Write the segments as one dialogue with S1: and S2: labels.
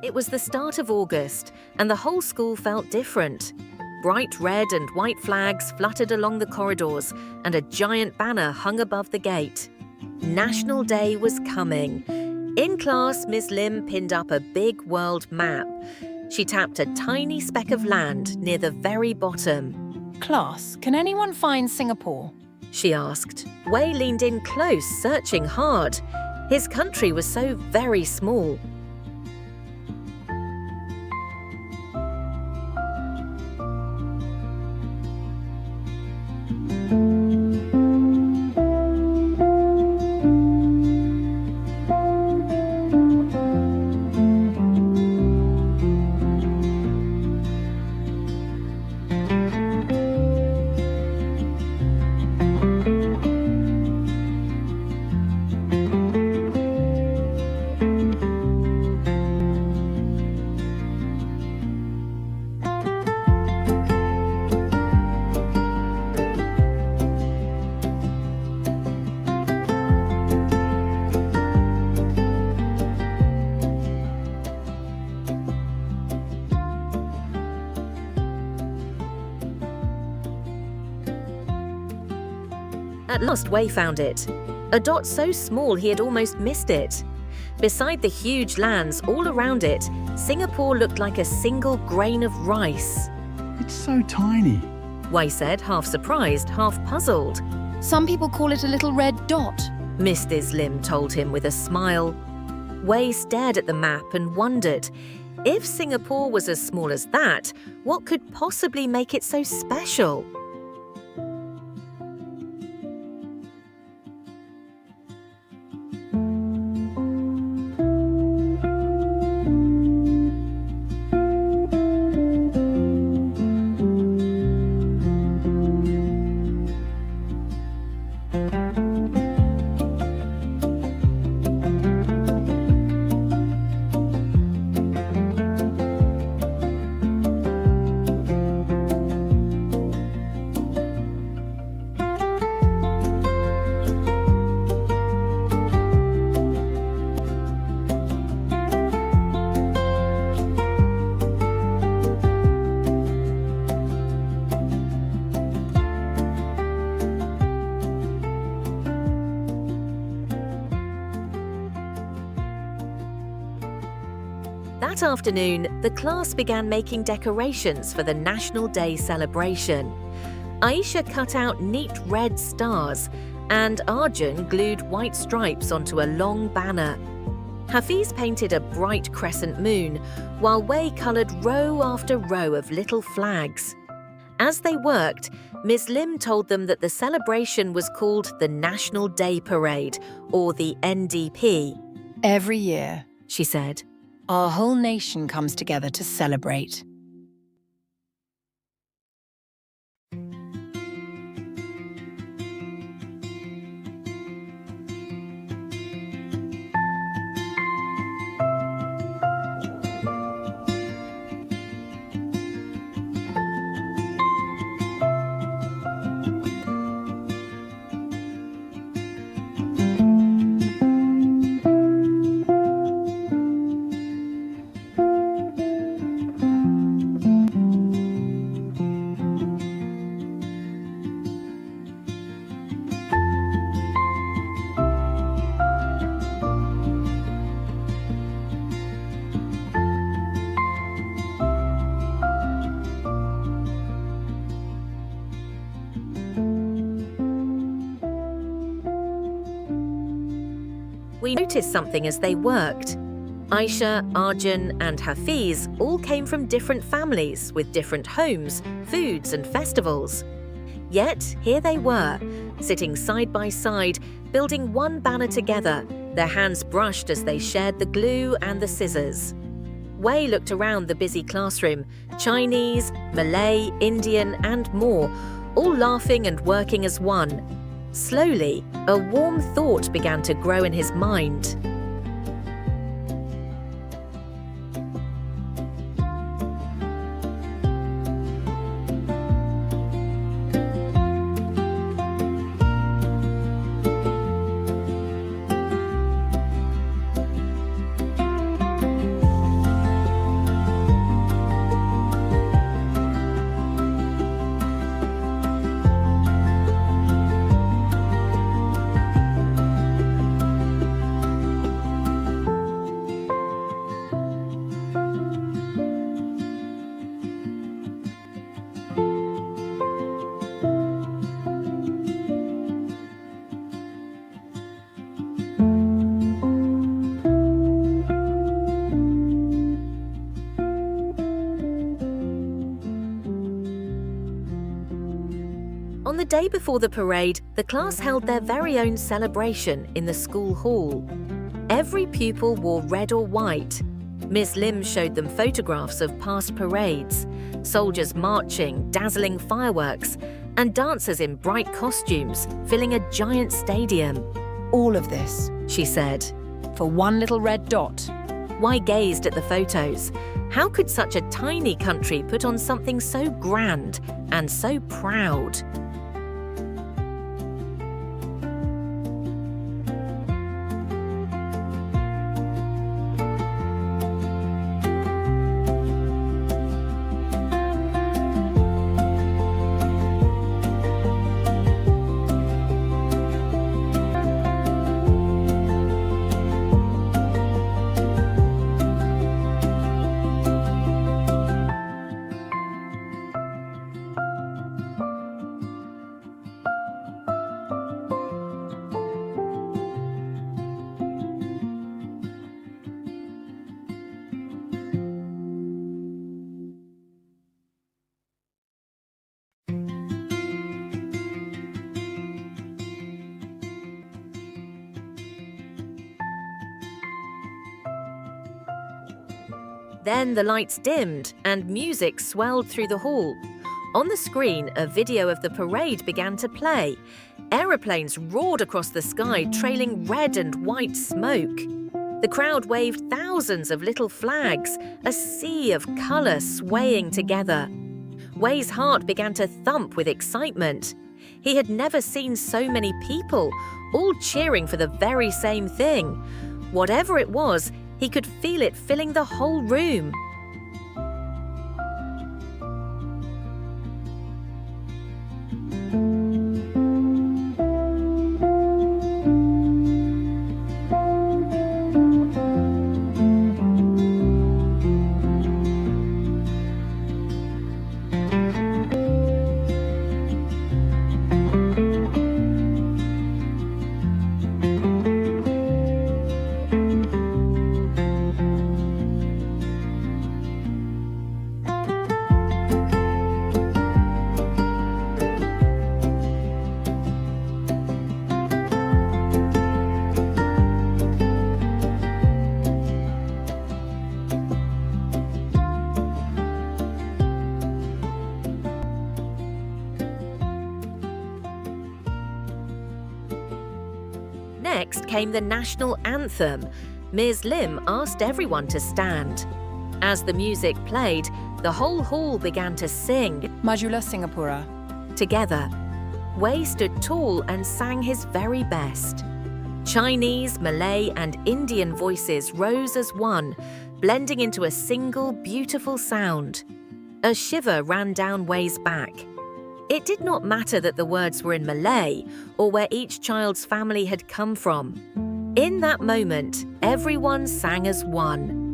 S1: It was the start of August, and the whole school felt different. Bright red and white flags fluttered along the corridors, and a giant banner hung above the gate. National Day was coming. In class, Miss Lim pinned up a big world map. She tapped a tiny speck of land near the very bottom.
S2: Class, can anyone find Singapore?
S1: She asked. Wei leaned in close, searching hard. His country was so very small. At last, Wei found it. A dot so small he had almost missed it. Beside the huge lands all around it, Singapore looked like a single grain of rice.
S3: It's so tiny.
S1: Wei said, half surprised, half puzzled.
S2: Some people call it a little red dot.
S1: Mrs. Lim told him with a smile. Wei stared at the map and wondered, if Singapore was as small as that, what could possibly make it so special? That afternoon, the class began making decorations for the National Day celebration. Aisha cut out neat red stars, and Arjun glued white stripes onto a long banner. Hafiz painted a bright crescent moon, while Wei coloured row after row of little flags. As they worked, Ms. Lim told them that the celebration was called the National Day Parade, or the NDP.
S2: Every year,
S1: She said.
S2: our whole nation comes together to celebrate.
S1: We noticed something as they worked. Aisha, Arjun, and Hafiz all came from different families with different homes, foods, and festivals. Yet, here they were, sitting side by side, building one banner together, their hands brushed as they shared the glue and the scissors. Wei looked around the busy classroom, Chinese, Malay, Indian, and more, all laughing and working as one. Slowly, a warm thought began to grow in his mind. On the day before the parade, the class held their very own celebration in the school hall. Every pupil wore red or white. Ms. Lim showed them photographs of past parades, soldiers marching, dazzling fireworks, and dancers in bright costumes filling a giant stadium.
S2: All of this,
S1: She said.
S2: for one little red dot.
S1: Wai gazed at the photos. How could such a tiny country put on something so grand and so proud? Then the lights dimmed and music swelled through the hall. On the screen, a video of the parade began to play. Aeroplanes roared across the sky, trailing red and white smoke. The crowd waved thousands of little flags, a sea of colour swaying together. Wai's heart began to thump with excitement. He had never seen so many people, all cheering for the very same thing. Whatever it was, he could feel it filling the whole room. Next came the national anthem. Ms. Lim asked everyone to stand. As the music played, the whole hall began to sing
S2: Majulah Singapura.
S1: together. Wei stood tall and sang his very best. Chinese, Malay, and Indian voices rose as one, blending into a single beautiful sound. A shiver ran down Wei's back. It did not matter that the words were in Malay or where each child's family had come from. In that moment, everyone sang as one.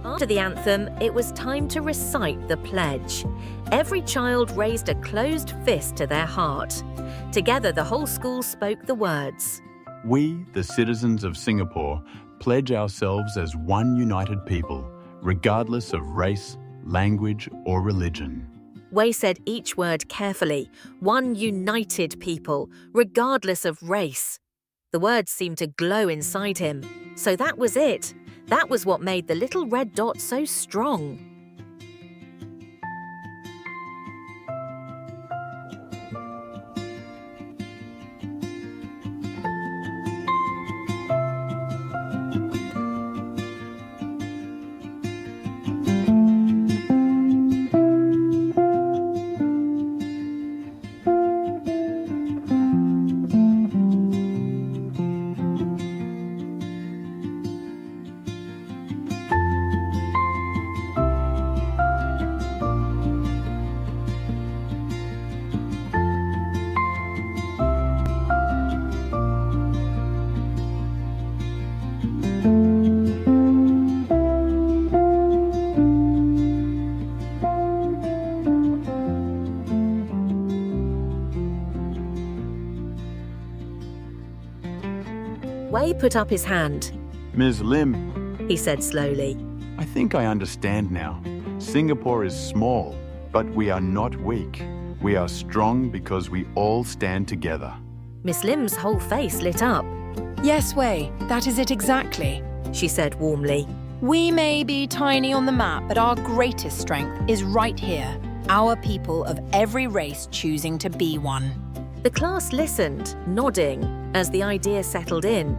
S1: After the anthem, it was time to recite the pledge. Every child raised a closed fist to their heart. Together, the whole school spoke the words.
S3: We, the citizens of Singapore, pledge ourselves as one united people, regardless of race, language, or religion.
S1: Wei said each word carefully. One united people, regardless of race. The words seemed to glow inside him. So that was it. That was what made the little red dot so strong. Wei put up his hand.
S3: Ms. Lim,
S1: He said slowly.
S3: I think I understand now. Singapore is small, but we are not weak. We are strong because we all stand together.
S1: Miss Lim's whole face lit up.
S2: Yes, Wei, that is it exactly.
S1: She said warmly.
S2: We may be tiny on the map, but our greatest strength is right here. Our people of every race choosing to be one.
S1: The class listened, nodding, as the idea settled in.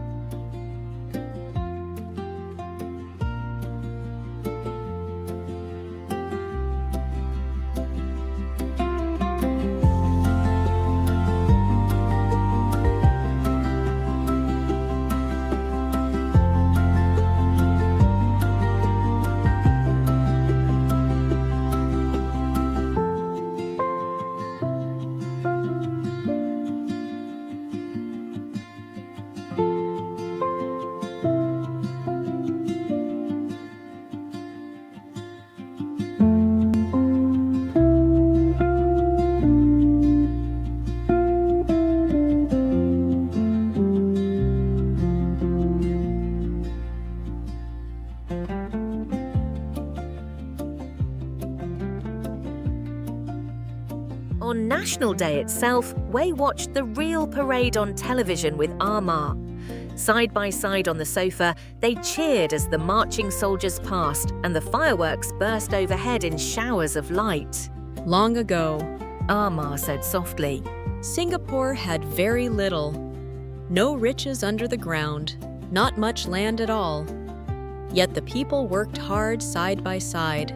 S1: On National Day itself, Wei watched the real parade on television with Amar. Side by side on the sofa, they cheered as the marching soldiers passed and the fireworks burst overhead in showers of light.
S4: Long ago,
S1: Amar said softly.
S4: Singapore had very little. No riches under the ground, not much land at all. Yet the people worked hard side by side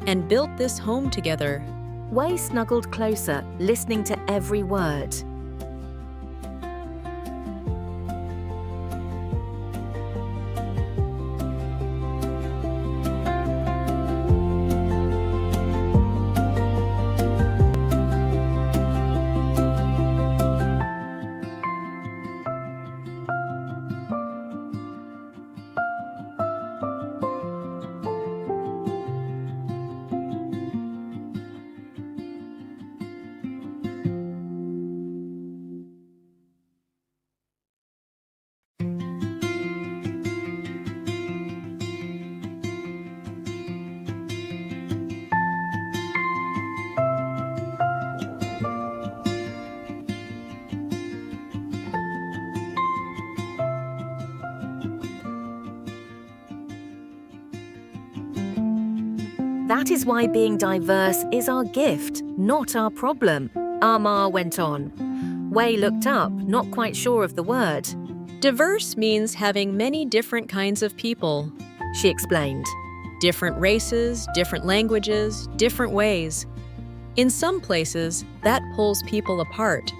S4: and built this home together.
S1: Wei snuggled closer, listening to every word. That is why being diverse is our gift, not our problem, Amar went on. Wei looked up, not quite sure of the word.
S4: Diverse means having many different kinds of people.
S1: She explained.
S4: Different races, different languages, different ways. In some places, that pulls people apart.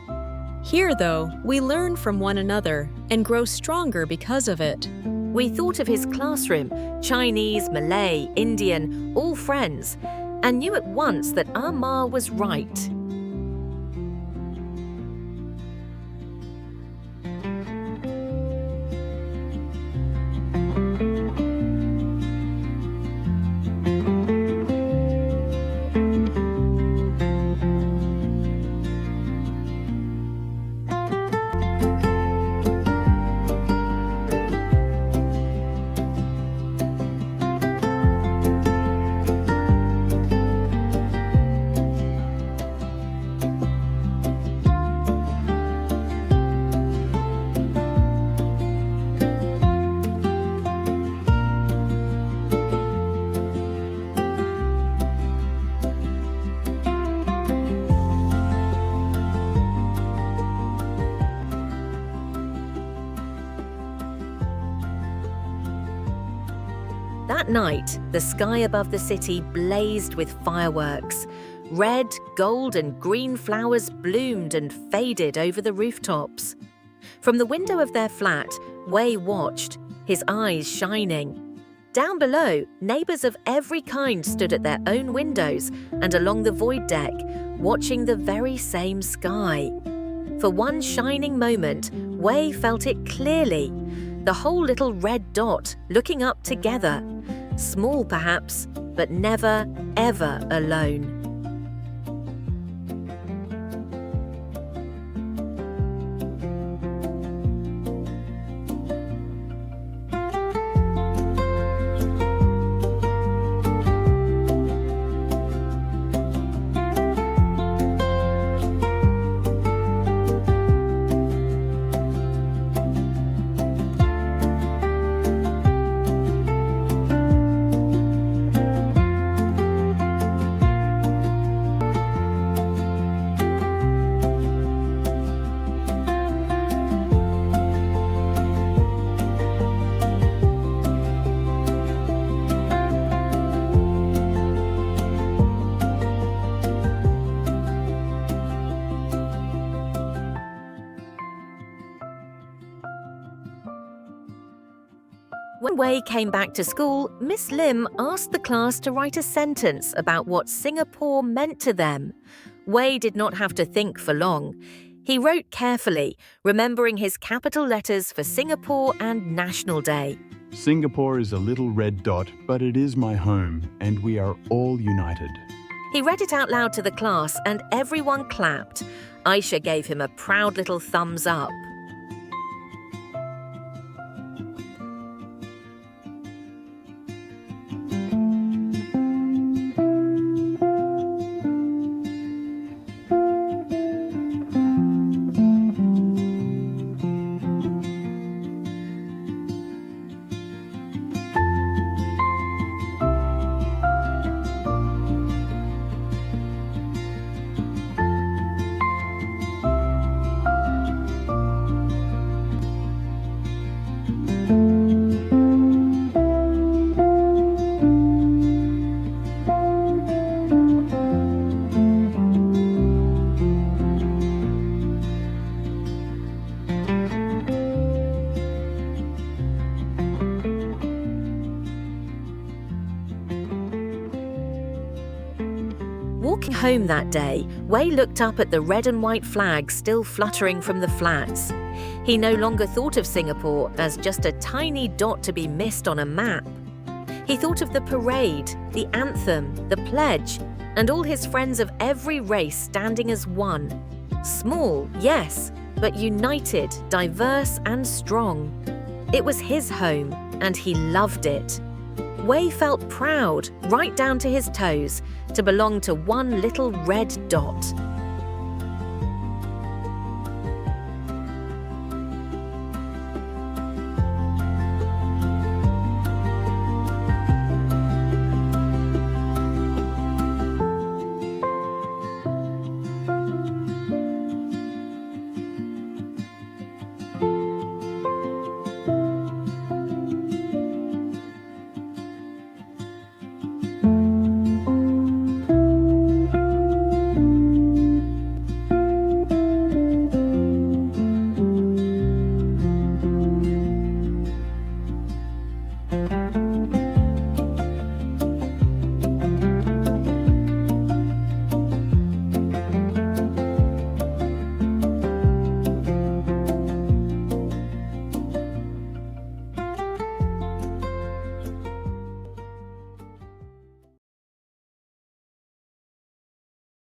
S4: Here, though, we learn from one another and grow stronger because of it.
S1: We thought of his classroom, Chinese, Malay, Indian, all friends, and knew at once that Amar was right. That night, the sky above the city blazed with fireworks. Red, gold, and green flowers bloomed and faded over the rooftops. From the window of their flat, Wei watched, his eyes shining. Down below, neighbours of every kind stood at their own windows and along the void deck, watching the very same sky. For one shining moment, Wei felt it clearly. the whole little red dot looking up together. Small perhaps, but never, ever alone. When Wei came back to school, Miss Lim asked the class to write a sentence about what Singapore meant to them. Wei did not have to think for long. He wrote carefully, remembering his capital letters for Singapore and National Day.
S3: Singapore is a little red dot, but it is my home, and we are all united.
S1: He read it out loud to the class and everyone clapped. Aisha gave him a proud little thumbs up. Walking home that day, Wei looked up at the red and white flag still fluttering from the flats. He no longer thought of Singapore as just a tiny dot to be missed on a map. He thought of the parade, the anthem, the pledge, and all his friends of every race standing as one. Small, yes, but united, diverse, and strong. It was his home, and he loved it. Wei felt proud, right down to his toes, to belong to one little red dot.